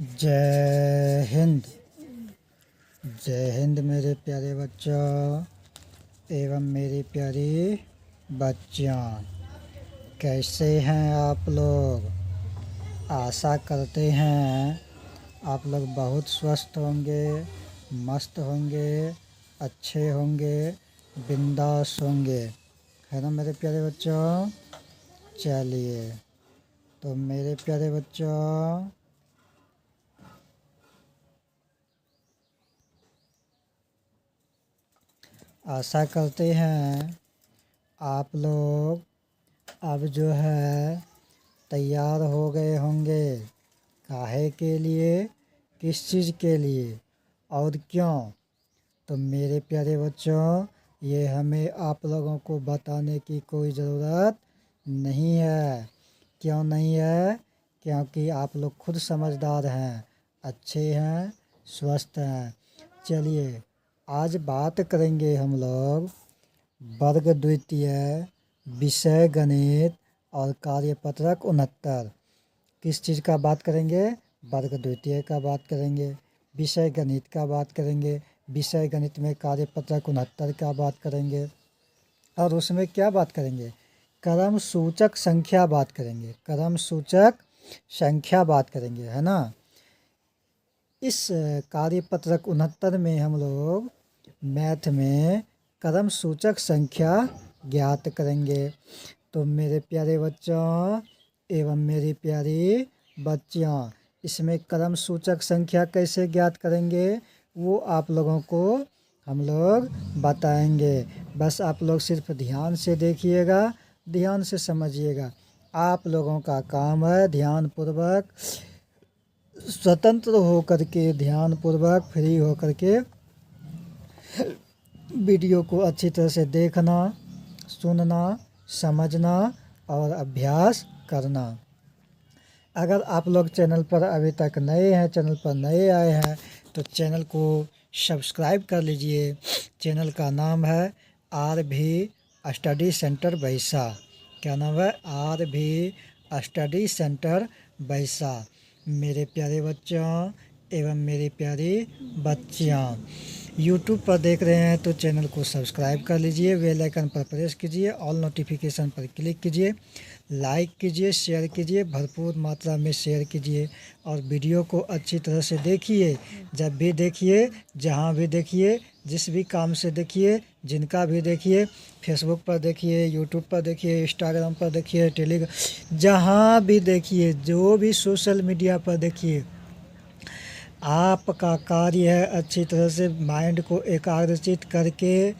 जय हिंद। जय हिंद मेरे प्यारे बच्चों एवं मेरी प्यारी बच्चियाँ। कैसे हैं आप लोग? आशा करते हैं आप लोग बहुत स्वस्थ होंगे, मस्त होंगे, अच्छे होंगे, बिंदास होंगे, है ना मेरे प्यारे बच्चों। चलिए तो मेरे प्यारे बच्चों, आशा करते हैं आप लोग अब जो है तैयार हो गए होंगे। काहे के लिए, किस चीज़ के लिए और क्यों? तो मेरे प्यारे बच्चों, ये हमें आप लोगों को बताने की कोई ज़रूरत नहीं है। क्यों नहीं है? क्योंकि आप लोग खुद समझदार हैं, अच्छे हैं, स्वस्थ हैं। चलिए आज बात करेंगे हम लोग वर्ग द्वितीय, विषय गणित और कार्यपत्रक 69। किस चीज़ का बात करेंगे? वर्ग द्वितीय का बात करेंगे, विषय गणित का बात करेंगे, विषय गणित में कार्यपत्रक 69 का बात करेंगे और उसमें क्या बात करेंगे? क्रम सूचक संख्या बात करेंगे, क्रम सूचक संख्या बात करेंगे, है ना। इस कार्यपत्रक 69 में हम लोग मैथ में क्रम सूचक संख्या ज्ञात करेंगे। तो मेरे प्यारे बच्चों एवं मेरी प्यारी बच्चियाँ, इसमें क्रम सूचक संख्या कैसे ज्ञात करेंगे वो आप लोगों को हम लोग बताएंगे। बस आप लोग सिर्फ ध्यान से देखिएगा, ध्यान से समझिएगा। आप लोगों का काम है ध्यानपूर्वक, स्वतंत्र होकर के, ध्यानपूर्वक फ्री होकर के वीडियो को अच्छी तरह से देखना, सुनना, समझना और अभ्यास करना। अगर आप लोग चैनल पर अभी तक नए हैं, चैनल पर नए आए हैं तो चैनल को सब्सक्राइब कर लीजिए। चैनल का नाम है RV स्टडी सेंटर बैसा। क्या नाम है? RV स्टडी सेंटर बैसा। मेरे प्यारे बच्चों एवं मेरी प्यारी बच्चियाँ, यूट्यूब पर देख रहे हैं तो चैनल को सब्सक्राइब कर लीजिए, बेल आइकन पर प्रेस कीजिए, ऑल नोटिफिकेशन पर क्लिक कीजिए, लाइक कीजिए, शेयर कीजिए, भरपूर मात्रा में शेयर कीजिए और वीडियो को अच्छी तरह से देखिए। जब भी देखिए, जहाँ भी देखिए, जिस भी काम से देखिए, जिनका भी देखिए, फेसबुक पर देखिए, यूट्यूब पर देखिए, इंस्टाग्राम पर देखिए, टेलीग्राम, जहाँ भी देखिए, जो भी सोशल मीडिया पर देखिए, आपका कार्य है अच्छी तरह से माइंड को एकाग्रचित करके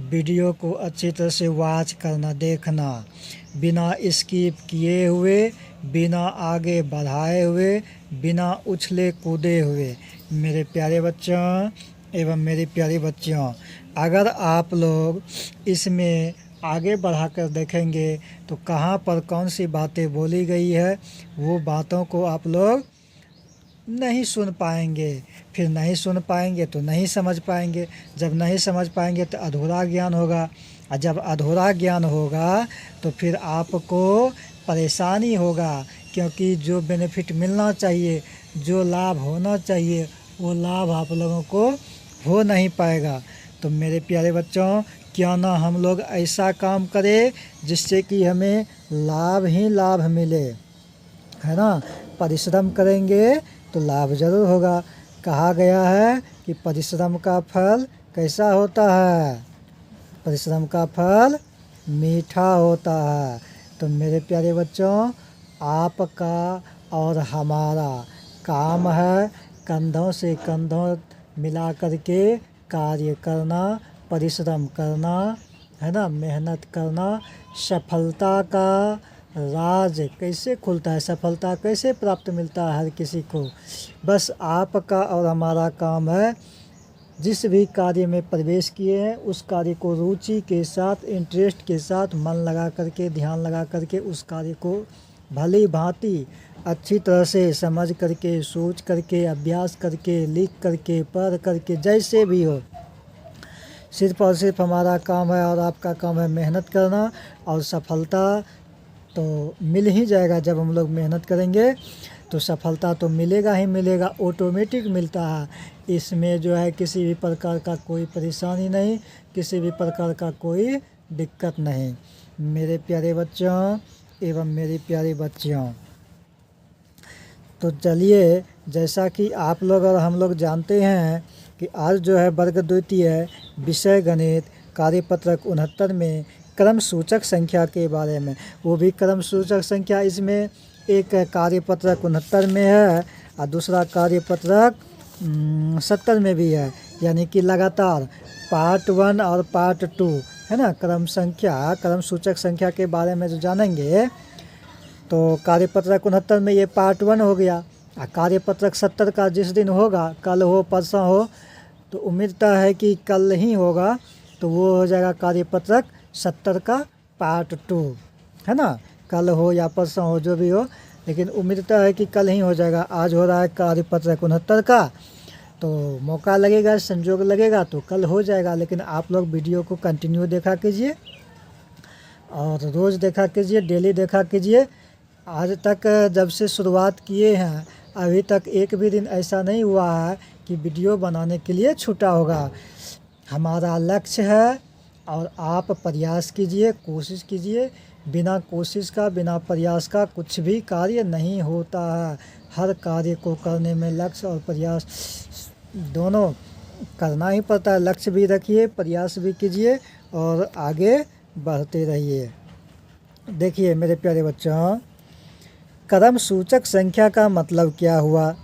वीडियो को अच्छी तरह से वॉच करना, देखना, बिना स्किप किए हुए, बिना आगे बढ़ाए हुए, बिना उछले कूदे हुए। मेरे प्यारे बच्चों एवं मेरी प्यारी बच्चियों, अगर आप लोग इसमें आगे बढ़ाकर देखेंगे तो कहाँ पर कौन सी बातें बोली गई है वो बातों को आप लोग नहीं सुन पाएंगे। फिर नहीं सुन पाएंगे तो नहीं समझ पाएंगे, जब नहीं समझ पाएंगे तो अधूरा ज्ञान होगा, और जब अधूरा ज्ञान होगा तो फिर आपको परेशानी होगा, क्योंकि जो बेनिफिट मिलना चाहिए, जो लाभ होना चाहिए, वो लाभ आप लोगों को हो नहीं पाएगा। तो मेरे प्यारे बच्चों, क्यों ना हम लोग ऐसा काम करें जिससे कि हमें लाभ ही लाभ मिले, है ना। परिश्रम करेंगे तो लाभ जरूर होगा। कहा गया है कि परिश्रम का फल कैसा होता है? परिश्रम का फल मीठा होता है। तो मेरे प्यारे बच्चों, आपका और हमारा काम है कंधों से कंधों मिला करके कार्य करना, परिश्रम करना, है ना, मेहनत करना। सफलता का राज कैसे खुलता है, सफलता कैसे प्राप्त मिलता है हर किसी को? बस आपका और हमारा काम है जिस भी कार्य में प्रवेश किए हैं उस कार्य को रुचि के साथ, इंटरेस्ट के साथ, मन लगा करके, ध्यान लगा करके उस कार्य को भली भांति अच्छी तरह से समझ करके, सोच करके, अभ्यास करके, लिख करके, पढ़ करके, जैसे भी हो, सिर्फ और सिर्फ हमारा काम है और आपका काम है मेहनत करना और सफलता तो मिल ही जाएगा। जब हम लोग मेहनत करेंगे तो सफलता तो मिलेगा ही मिलेगा, ऑटोमेटिक मिलता है। इसमें जो है किसी भी प्रकार का कोई परेशानी नहीं, किसी भी प्रकार का कोई दिक्कत नहीं। मेरे प्यारे बच्चों एवं मेरी प्यारी बच्चियों, तो चलिए, जैसा कि आप लोग और हम लोग जानते हैं कि आज जो है वर्ग द्वितीय विषय गणित कार्यपत्रक 69 में क्रम सूचक संख्या के बारे में, वो भी क्रम सूचक संख्या इसमें एक कार्यपत्रक 69 में है और दूसरा कार्यपत्रक 70 में भी है, यानी कि लगातार पार्ट 1 और पार्ट 2 है ना। क्रम सूचक संख्या के बारे में जो जानेंगे, तो कार्यपत्रक 69 में ये पार्ट 1 हो गया और कार्यपत्रक 70 का जिस दिन होगा, कल हो परसों हो, तो उम्मीदता है कि कल ही होगा, तो वो हो जाएगा कार्यपत्रक 70 का पार्ट 2 है ना। कल हो या परसों हो, जो भी हो, लेकिन उम्मीदता है कि कल ही हो जाएगा। आज हो रहा है कार्यपत्रक 69 का, तो मौका लगेगा, संजोग लगेगा तो कल हो जाएगा। लेकिन आप लोग वीडियो को कंटिन्यू देखा कीजिए और रोज़ देखा कीजिए, डेली देखा कीजिए। आज तक जब से शुरुआत किए हैं अभी तक एक भी दिन ऐसा नहीं हुआ है कि वीडियो बनाने के लिए छूटा होगा। हमारा लक्ष्य है और आप प्रयास कीजिए, कोशिश कीजिए। बिना कोशिश का, बिना प्रयास का कुछ भी कार्य नहीं होता है। हर कार्य को करने में लक्ष्य और प्रयास दोनों करना ही पड़ता है। लक्ष्य भी रखिए, प्रयास भी कीजिए और आगे बढ़ते रहिए। देखिए मेरे प्यारे बच्चों, क्रम सूचक संख्या का मतलब क्या हुआ।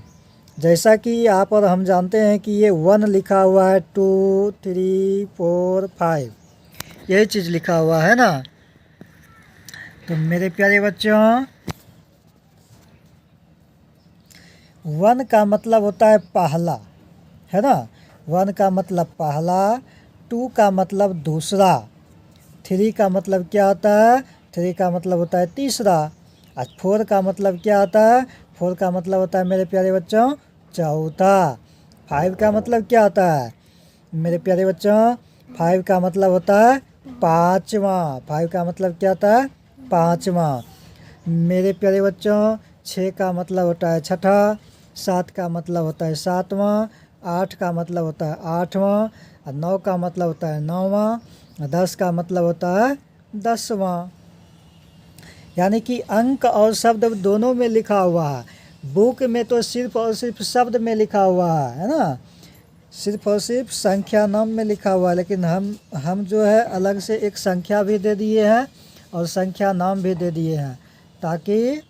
जैसा कि आप और हम जानते हैं कि ये 1 लिखा हुआ है, 2 3 4 5, यही चीज़ लिखा हुआ है ना। तो मेरे प्यारे बच्चों, 1 का मतलब होता है पहला, है ना। 1 का मतलब पहला, 2 का मतलब दूसरा, 3 का मतलब क्या होता है, 3 का मतलब होता है तीसरा, और 4 का मतलब क्या होता है, 4 का मतलब होता है मेरे प्यारे बच्चों चौथा। 5 का मतलब क्या होता है मेरे प्यारे बच्चों, 5 का मतलब होता है पाँचवा। 5 का मतलब क्या होता है, पाँचवा। मेरे प्यारे बच्चों, 6 का मतलब होता है छठा, 7 का मतलब होता है सातवां, 8 का मतलब होता है आठवां, और 9 का मतलब होता है नौवां, और 10 का मतलब होता है 10वां। यानी कि अंक और शब्द दोनों में लिखा हुआ है। बुक में तो सिर्फ और सिर्फ शब्द में लिखा हुआ है ना, सिर्फ और सिर्फ संख्या नाम में लिखा हुआ है। लेकिन हम जो है अलग से एक संख्या भी दे दिए हैं और संख्या नाम भी दे दिए हैं, ताकि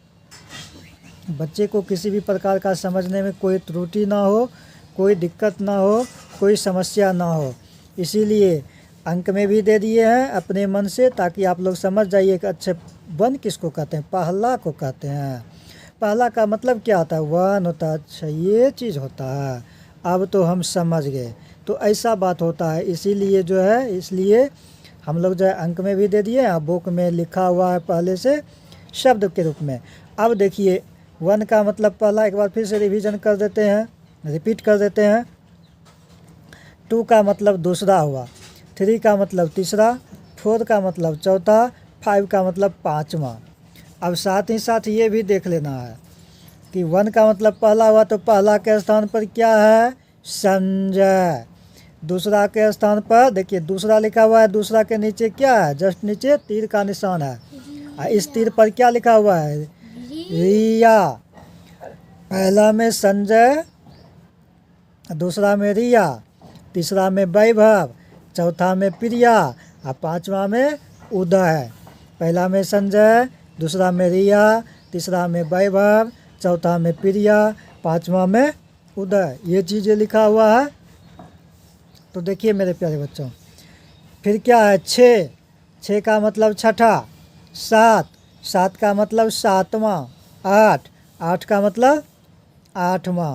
बच्चे को किसी भी प्रकार का समझने में कोई त्रुटि ना हो, कोई दिक्कत ना हो, कोई समस्या ना हो। इसीलिए अंक में भी दे दिए हैं अपने मन से, ताकि आप लोग समझ जाइए कि अच्छे 1 किसको कहते हैं, पहला को कहते हैं। पहला का मतलब क्या होता है, 1 होता है। अच्छा ये चीज़ होता है, अब तो हम समझ गए। तो ऐसा बात होता है, इसीलिए जो है, इसलिए हम लोग जो है अंक में भी दे दिए हैं, बुक में लिखा हुआ है पहले से शब्द के रूप में। अब देखिए 1 का मतलब पहला, एक बार फिर से रिवीजन कर देते हैं, रिपीट कर देते हैं। 2 का मतलब दूसरा हुआ, 3 का मतलब तीसरा, 4 का मतलब चौथा, 5 का मतलब पाँचवा। अब साथ ही साथ ये भी देख लेना है कि 1 का मतलब पहला हुआ, तो पहला के स्थान पर क्या है, संजय। दूसरा के स्थान पर देखिए दूसरा लिखा हुआ है, दूसरा के नीचे क्या है, जस्ट नीचे तीर का निशान है, और इस तीर पर क्या लिखा हुआ है, रिया। पहला में संजय, दूसरा में रिया, तीसरा में वैभव, चौथा में प्रिया, और पांचवा में उदय। पहला में संजय, दूसरा में रिया, तीसरा में वैभव, चौथा में प्रिया, पांचवा में उदय। ये चीज़ें लिखा हुआ है। तो देखिए मेरे प्यारे बच्चों, फिर क्या है, 6 का मतलब छठा, 7 का मतलब सातवां, 8 का मतलब आठवां,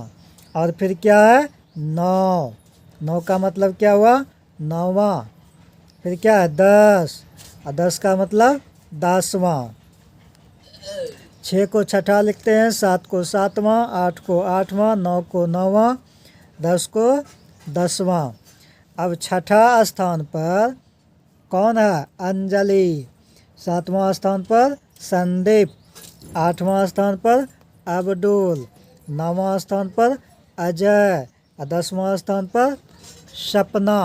और फिर क्या है 9 का मतलब क्या हुआ, नौवां। फिर क्या है 10 का मतलब 10वां। 6 को छठा लिखते हैं, 7 को सातवां, 8 को आठवां, 9 को नौवां, 10 को 10वां। अब छठा स्थान पर कौन है, अंजलि। 7वां स्थान पर संदीप, 8वां स्थान पर अब्दुल, 9वां स्थान पर अजय, 10वां स्थान पर सपना।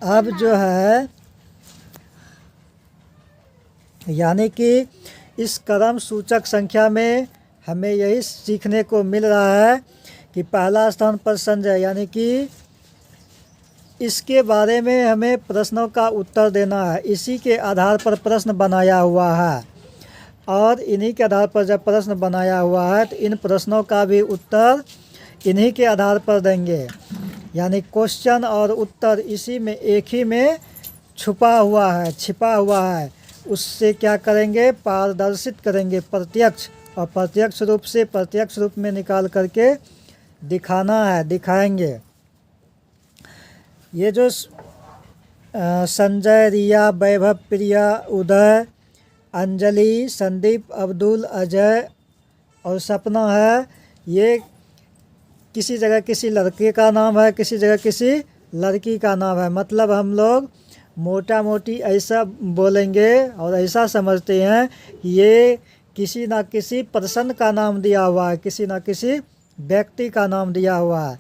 अब जो है यानी कि इस क्रम सूचक संख्या में हमें यही सीखने को मिल रहा है कि पहला स्थान पर संजय, यानी कि इसके बारे में हमें प्रश्नों का उत्तर देना है। इसी के आधार पर प्रश्न बनाया हुआ है और इन्हीं के आधार पर जब प्रश्न बनाया हुआ है तो इन प्रश्नों का भी उत्तर इन्हीं के आधार पर देंगे। यानी क्वेश्चन और उत्तर इसी में एक ही में छुपा हुआ है, छिपा हुआ है। उससे क्या करेंगे, पारदर्शित करेंगे, प्रत्यक्ष, और प्रत्यक्ष रूप से प्रत्यक्ष रूप में निकाल करके दिखाना है, दिखाएंगे। ये जो संजय, रिया, वैभव, प्रिया, उदय, अंजलि, संदीप, अब्दुल, अजय और सपना है, ये किसी जगह किसी लड़के का नाम है, किसी जगह किसी लड़की का नाम है। मतलब हम लोग मोटा मोटी ऐसा बोलेंगे और ऐसा समझते हैं कि ये किसी ना किसी पर्सन का नाम दिया हुआ है, किसी ना किसी व्यक्ति का नाम दिया हुआ है।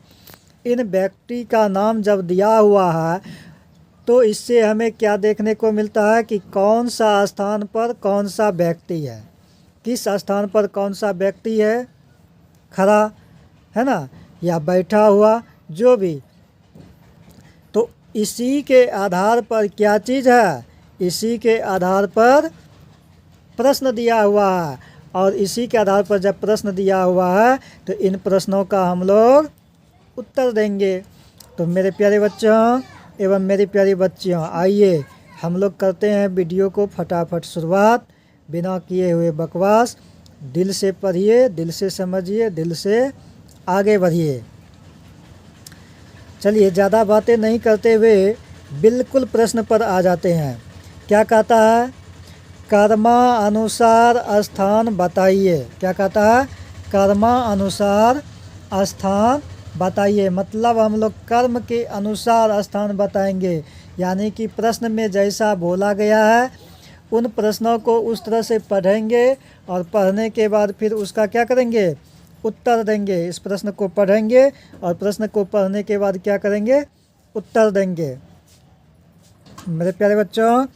इन व्यक्ति का नाम जब दिया हुआ है तो इससे हमें क्या देखने को मिलता है कि कौन सा स्थान पर कौन सा व्यक्ति है, किस स्थान पर कौन सा व्यक्ति है खड़ा, है ना, या बैठा हुआ, जो भी। तो इसी के आधार पर क्या चीज़ है, इसी के आधार पर प्रश्न दिया हुआ है। और इसी के आधार पर जब प्रश्न दिया हुआ है तो इन प्रश्नों का हम लोग उत्तर देंगे। तो मेरे प्यारे बच्चों एवं मेरी प्यारी बच्चियों, आइए हम लोग करते हैं वीडियो को फटाफट शुरुआत, बिना किए हुए बकवास। दिल से पढ़िए, दिल से समझिए, दिल से आगे बढ़िए। चलिए ज़्यादा बातें नहीं करते हुए बिल्कुल प्रश्न पर आ जाते हैं। क्या कहता है, कर्मानुसार स्थान बताइए। क्या कहता है, कर्मानुसार स्थान बताइए। मतलब हम लोग कर्म के अनुसार स्थान बताएंगे। यानी कि प्रश्न में जैसा बोला गया है उन प्रश्नों को उस तरह से पढ़ेंगे और पढ़ने के बाद फिर उसका क्या करेंगे, उत्तर देंगे। इस प्रश्न को पढ़ेंगे और प्रश्न को पढ़ने के बाद क्या करेंगे, उत्तर देंगे। मेरे प्यारे बच्चों,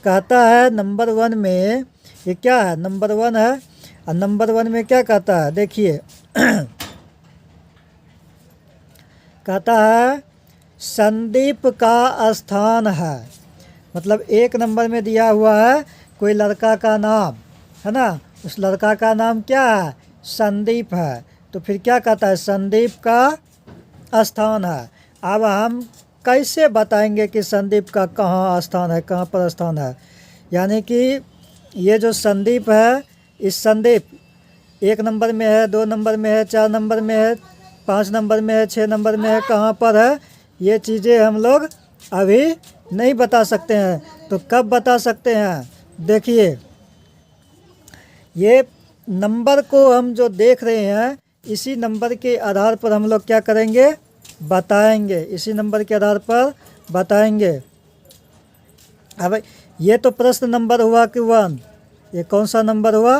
कहता है नंबर 1 में, ये क्या है, नंबर 1 है। और नंबर 1 में क्या कहता है, देखिए कहता है संदीप का स्थान है। मतलब 1 नंबर में दिया हुआ है कोई लड़का का नाम, है ना, उस लड़का का नाम क्या है, संदीप है। तो फिर क्या कहता है, संदीप का स्थान है। अब हम कैसे बताएंगे कि संदीप का कहाँ स्थान है, कहाँ पर स्थान है। यानी कि ये जो संदीप है, इस संदीप 1 नंबर में है, 2 नंबर में है, 4 नंबर में है, 5 नंबर में है, 6 नंबर में है, कहाँ पर है, ये चीज़ें हम लोग अभी नहीं बता सकते हैं। तो कब बता सकते हैं, देखिए ये नंबर को हम जो देख रहे हैं इसी नंबर के आधार पर हम लोग क्या करेंगे, बताएंगे। इसी नंबर के आधार पर बताएंगे। अब ये तो प्रश्न नंबर हुआ कि 1, ये कौन सा नंबर हुआ,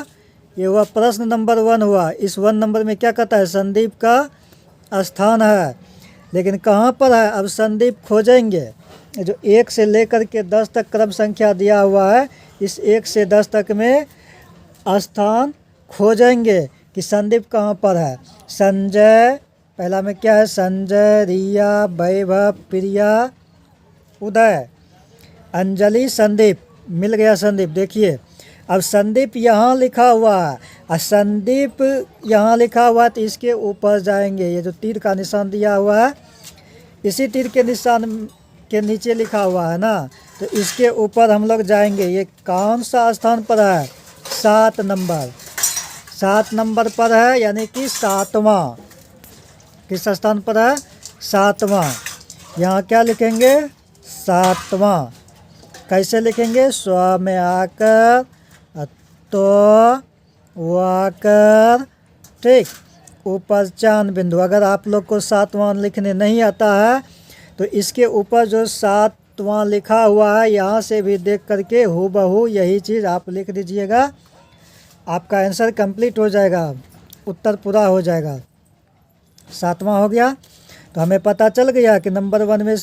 ये हुआ प्रश्न नंबर 1 हुआ। इस 1 नंबर में क्या कहता है, संदीप का स्थान है। लेकिन कहाँ पर है, अब संदीप खोजेंगे। जो 1 से लेकर के 10 तक क्रम संख्या दिया हुआ है, इस 1 से 10 तक में स्थान खोजेंगे कि संदीप कहाँ पर है। संजय, पहला में क्या है, संजय, रिया, वैभव, प्रिया, उदय, अंजलि, संदीप, मिल गया संदीप। देखिए अब संदीप यहाँ लिखा हुआ है और संदीप यहाँ लिखा हुआ है तो इसके ऊपर जाएंगे। ये जो तीर का निशान दिया हुआ है, इसी तीर के निशान के नीचे लिखा हुआ है ना, तो इसके ऊपर हम लोग जाएंगे। ये कौन सा स्थान पर है, 7 नंबर, 7 नंबर पर है, यानी कि 7वां। किस स्थान पर है, 7वां। यहाँ क्या लिखेंगे, 7वां। कैसे लिखेंगे, स्व में आकर, तो वाकर, ठीक, ऊपर चांद बिंदु। अगर आप लोग को 7वां लिखने नहीं आता है तो इसके ऊपर जो 7 सातवां लिखा हुआ है, यहाँ से भी देख करके हूबहू यही चीज़ आप लिख दीजिएगा, आपका आंसर कंप्लीट हो जाएगा, उत्तर पूरा हो जाएगा। सातवां हो गया। तो हमें पता चल गया कि नंबर 1 में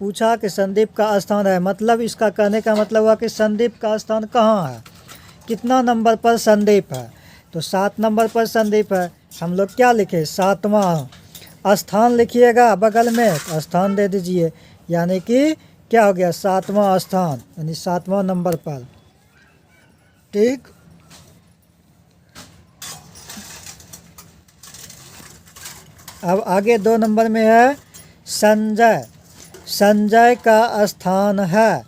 पूछा कि संदीप का स्थान है, मतलब इसका कहने का मतलब हुआ कि संदीप का स्थान कहाँ है, कितना नंबर पर संदीप है। तो 7 नंबर पर संदीप है। हम लोग क्या लिखे, 7वां स्थान लिखिएगा, बगल में स्थान दे दीजिए, यानी कि क्या हो गया, 7वां स्थान, यानी 7वां नंबर पर। ठीक। अब आगे 2 नंबर में है संजय, संजय का स्थान है।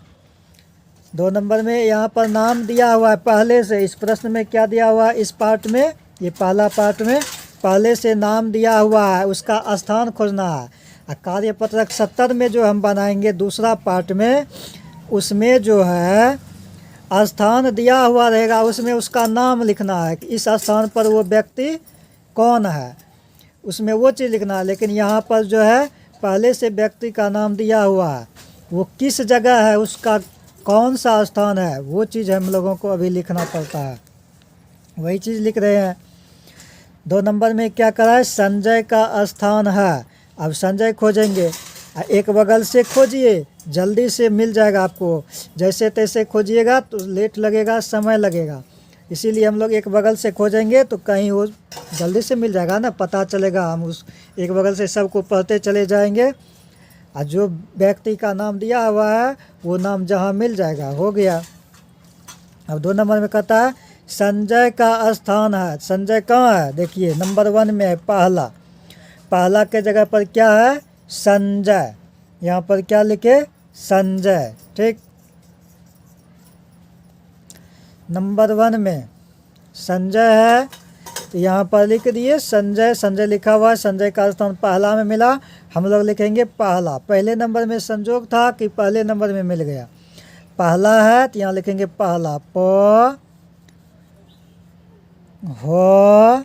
2 नंबर में यहाँ पर नाम दिया हुआ है पहले से, इस प्रश्न में क्या दिया हुआ है, इस पार्ट में, ये पहला पार्ट में पहले से नाम दिया हुआ है, उसका स्थान खोजना है। और कार्यपत्रक 70 में जो हम बनाएंगे दूसरा पार्ट में, उसमें जो है स्थान दिया हुआ रहेगा, उसमें उसका नाम लिखना है कि इस स्थान पर वो व्यक्ति कौन है, उसमें वो चीज़ लिखना है। लेकिन यहाँ पर जो है पहले से व्यक्ति का नाम दिया हुआ है, वो किस जगह है, उसका कौन सा स्थान है, वो चीज़ हम लोगों को अभी लिखना पड़ता है, वही चीज़ लिख रहे हैं। 2 नंबर में क्या करा है, संजय का स्थान है। अब संजय खोजेंगे, एक बगल से खोजिए, जल्दी से मिल जाएगा आपको, जैसे तैसे खोजिएगा तो लेट लगेगा, समय लगेगा, इसीलिए हम लोग एक बगल से खोजेंगे तो कहीं वो जल्दी से मिल जाएगा ना, पता चलेगा। हम उस एक बगल से सबको पढ़ते चले जाएंगे, और जो व्यक्ति का नाम दिया हुआ है वो नाम जहाँ मिल जाएगा, हो गया। अब 2 नंबर में कहता है संजय का स्थान है। संजय कहाँ है, देखिए नंबर 1 में है पहला, पहला के जगह पर क्या है, संजय, यहाँ पर क्या लिखे, संजय। ठीक। नंबर 1 में संजय है, तो यहाँ पर लिख दिए संजय, संजय लिखा हुआ है, संजय का स्थान पहला में मिला, हम लोग लिखेंगे पहला। पहले नंबर में संजोग था कि पहले नंबर में मिल गया, पहला है तो यहाँ लिखेंगे पहला, प हो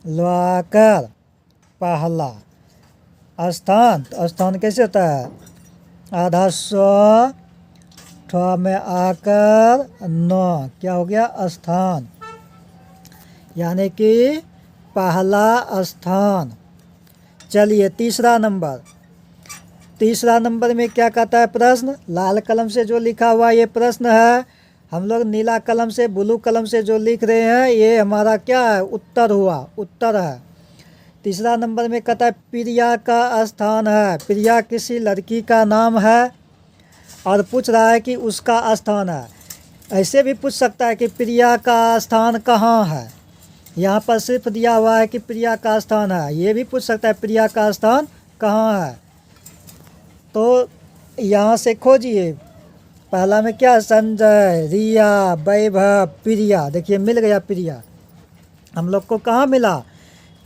लवाकर, पहला। स्थान, तो स्थान कैसे होता है, आधा सौ, ठ में आकर न, क्या हो गया, स्थान, यानी कि पहला स्थान। चलिए तीसरा नंबर, तीसरा नंबर में क्या कहता है प्रश्न, लाल कलम से जो लिखा हुआ ये प्रश्न है, हम लोग नीला कलम से, ब्लू कलम से जो लिख रहे हैं ये हमारा क्या है, उत्तर हुआ, उत्तर है। तीसरा नंबर में कहता है प्रिया का स्थान है, प्रिया किसी लड़की का नाम है और पूछ रहा है कि उसका स्थान है। ऐसे भी पूछ सकता है कि प्रिया का स्थान कहाँ है, यहाँ पर सिर्फ दिया हुआ है कि प्रिया का स्थान है, ये भी पूछ सकता है प्रिया का स्थान कहाँ है। तो यहाँ से खोजिए, पहला में क्या, संजय, रिया, वैभव, प्रिया, देखिए मिल गया प्रिया, हम लोग को कहाँ मिला,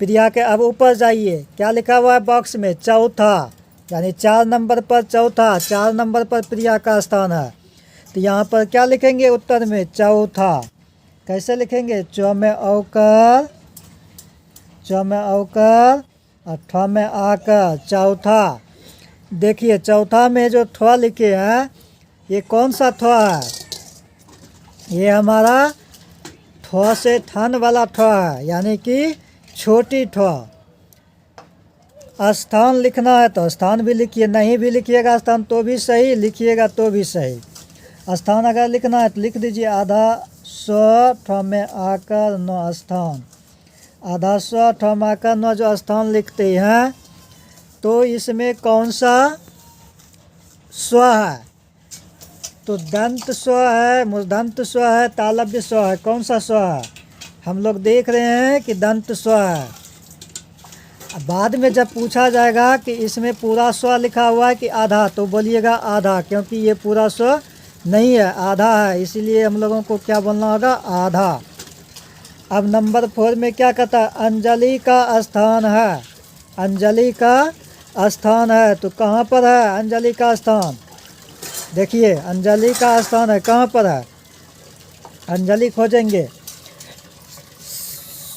प्रिया के। अब ऊपर जाइए, क्या लिखा हुआ है बॉक्स में, चौथा, यानी 4 नंबर पर चौथा, 4 नंबर पर प्रिया का स्थान है। तो यहाँ पर क्या लिखेंगे उत्तर में, चौथा। कैसे लिखेंगे, च में औकर, च में औकर और ठ में आकर, चौथा। देखिए चौथा में जो ठ लिखे हैं ये कौन सा ठ है, ये हमारा ठ से थन वाला ठ है, यानी कि छोटी ठ। स्थान लिखना है तो स्थान भी लिखिए, नहीं भी लिखिएगा स्थान तो भी सही, लिखिएगा तो भी सही। स्थान अगर लिखना है तो लिख दीजिए आधा सौ, ठ में आकर न, स्थान, आधा सौ, ठ में आकर न, जो स्थान लिखते हैं तो इसमें कौन सा स्व है, तो दंत स्व है, मूर्धन्त स्व है, तालव्य स्व है, कौन सा स्व है, हम लोग देख रहे हैं कि दंत स्व है। बाद में जब पूछा जाएगा कि इसमें पूरा स्व लिखा हुआ है कि आधा, तो बोलिएगा आधा, क्योंकि ये पूरा स्व नहीं है, आधा है, इसीलिए हम लोगों को क्या बोलना होगा, आधा। अब नंबर 4 में क्या कहता है, अंजलि का स्थान है, अंजलि का स्थान है, तो कहाँ पर है अंजलि का स्थान, देखिए अंजलि का स्थान है, कहाँ पर है, अंजलि खोजेंगे,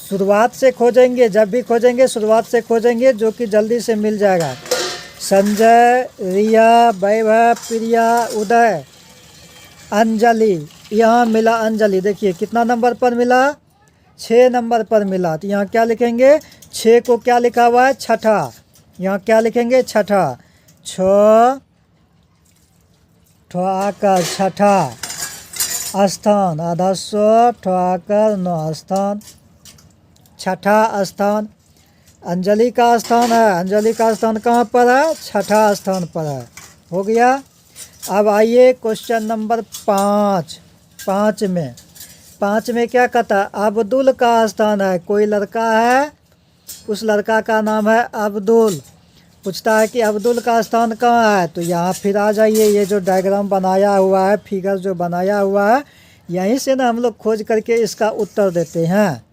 शुरुआत से खोजेंगे, जब भी खोजेंगे शुरुआत से खोजेंगे, जो कि जल्दी से मिल जाएगा। संजय, रिया, वैभव, प्रिया, उदय, अंजलि। यहाँ मिला अंजलि, देखिए कितना नंबर पर मिला, 6 नंबर पर मिला। तो यहाँ क्या लिखेंगे, 6 को क्या लिखा हुआ है, छठा। यहाँ क्या लिखेंगे, छठा। छ ठोकर छठा स्थान, आधा सौ ठोकर 9 स्थान, छठा स्थान। अंजलि का स्थान है, अंजलि का स्थान कहाँ पर है, छठा स्थान पर है। हो गया। अब आइए क्वेश्चन नंबर 5। 5 में क्या कहता है, अब्दुल का स्थान है। कोई लड़का है, उस लड़का का नाम है अब्दुल। पूछता है कि अब्दुल का स्थान कहाँ है। तो यहाँ फिर आ जाइए, ये जो डायग्राम बनाया हुआ है, फिगर जो बनाया हुआ है, यहीं से ना हम लोग खोज करके इसका उत्तर देते हैं।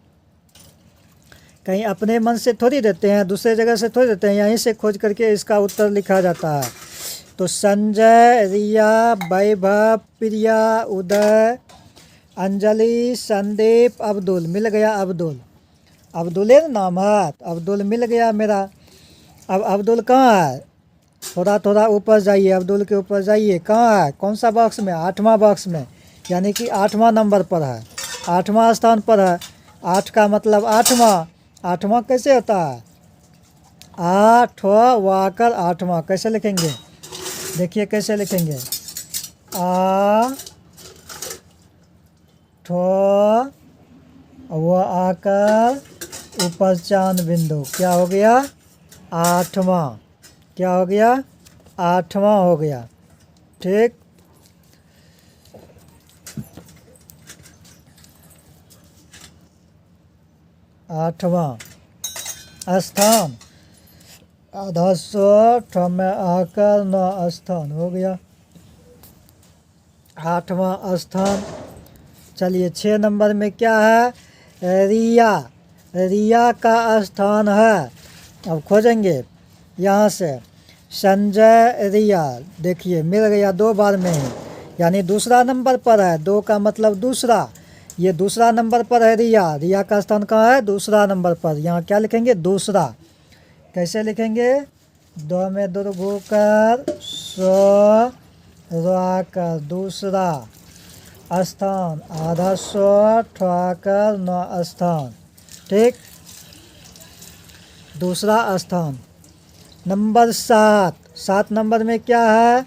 कहीं अपने मन से थोड़ी देते हैं, दूसरे जगह से थोड़ी देते हैं, यहीं से खोज करके इसका उत्तर लिखा जाता है। तो संजय, रिया, वैभव, प्रिया, उदय, अंजलि, संदीप, अब्दुल। मिल गया अब्दुल, अब्दुल नाम है, अब्दुल मिल गया मेरा। अब अब्दुल कहाँ है, थोड़ा थोड़ा ऊपर जाइए, अब्दुल के ऊपर जाइए। कहाँ है, कौन सा बॉक्स में, 8वां बॉक्स में, यानी कि 8वां नंबर पर है, 8वां स्थान पर है। 8 का मतलब 8वां। 8वां कैसे होता है, 8 वाकर 8वां। कैसे लिखेंगे, देखिए कैसे लिखेंगे, आ ठो व आकर ऊपर चांद बिंदु। क्या हो गया, 8वां। क्या हो गया, 8वां हो गया। ठीक। 8वां स्थान, आधा सौ ठ में आकर 9 स्थान। हो गया 8वां स्थान। चलिए 6 नंबर में क्या है, रिया। रिया का स्थान है, अब खोजेंगे यहाँ से। संजय, रिया, देखिए मिल गया 2 बार में ही, यानी दूसरा नंबर पर है। 2 का मतलब दूसरा, ये दूसरा नंबर पर है रिया। रिया का स्थान कहाँ है, दूसरा नंबर पर। यहाँ क्या लिखेंगे, दूसरा। कैसे लिखेंगे, 2 में दुर्घु कर सो कर दूसरा स्थान, आधा सौ ठोकर 9 स्थान। ठीक, दूसरा स्थान। नंबर 7 नंबर में क्या है,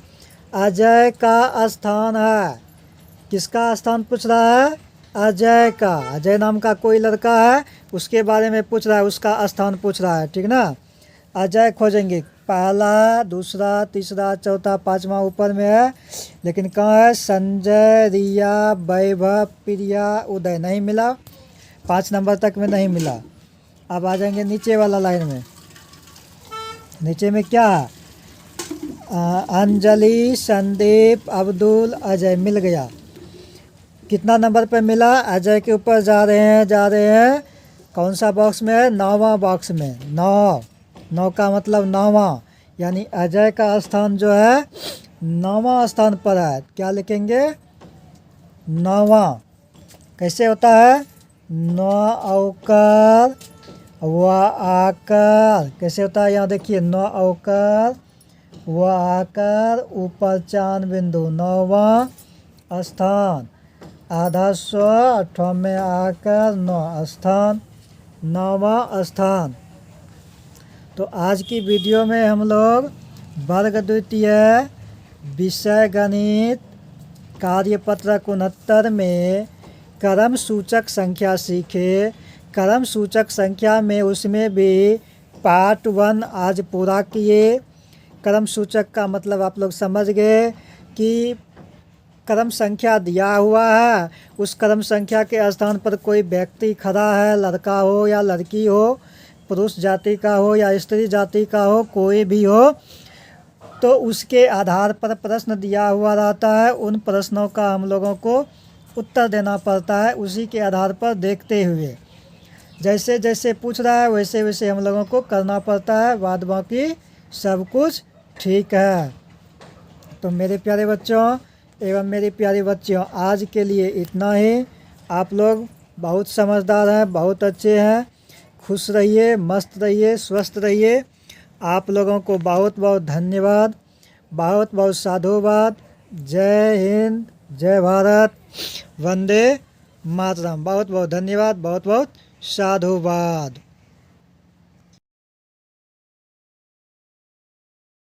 अजय का स्थान है। किसका स्थान पूछ रहा है, अजय का। अजय नाम का कोई लड़का है, उसके बारे में पूछ रहा है, उसका स्थान पूछ रहा है। ठीक ना। अजय खोजेंगे, पहला, दूसरा, तीसरा, चौथा, 5वां ऊपर में है, लेकिन कहाँ है, संजय, रिया, वैभव, प्रिया, उदय। नहीं मिला, 5 नंबर तक में नहीं मिला। अब आ जाएंगे नीचे वाला लाइन में। नीचे में क्या है, अंजलि, संदीप, अब्दुल, अजय। मिल गया। कितना नंबर पे मिला, अजय के ऊपर जा रहे हैं। कौन सा बॉक्स में है, 9वां बॉक्स में। 9 का मतलब 9वां, यानी अजय का स्थान जो है 9वां स्थान पर है। क्या लिखेंगे, 9वां। कैसे होता है, 9 अवकर व आकर। कैसे होता है, यहाँ देखिए, 9 अवकर व आकर ऊपर चांद बिंदु, 9वां स्थान, आधा सौ 8 में आकर 9 स्थान, 9वां स्थान। तो आज की वीडियो में हम लोग वर्ग द्वितीय विषय गणित कार्यपत्रक 69 में क्रम सूचक संख्या सीखे। क्रम सूचक संख्या में उसमें भी पार्ट 1 आज पूरा किए। क्रम सूचक का मतलब आप लोग समझ गए कि क्रम संख्या दिया हुआ है, उस क्रम संख्या के स्थान पर कोई व्यक्ति खड़ा है, लड़का हो या लड़की हो, पुरुष जाति का हो या स्त्री जाति का हो, कोई भी हो, तो उसके आधार पर प्रश्न दिया हुआ रहता है। उन प्रश्नों का हम लोगों को उत्तर देना पड़ता है, उसी के आधार पर देखते हुए जैसे जैसे पूछ रहा है वैसे वैसे हम लोगों को करना पड़ता है। बाद बाकी सब कुछ ठीक है। तो मेरे प्यारे बच्चों एवं मेरी प्यारी बच्चियों, आज के लिए इतना ही। आप लोग बहुत समझदार हैं, बहुत अच्छे हैं। खुश रहिए, मस्त रहिए, स्वस्थ रहिए। आप लोगों को बहुत बहुत धन्यवाद, बहुत बहुत साधुवाद। जय हिंद, जय भारत, वंदे मातरम। बहुत बहुत धन्यवाद, बहुत बहुत साधुवाद।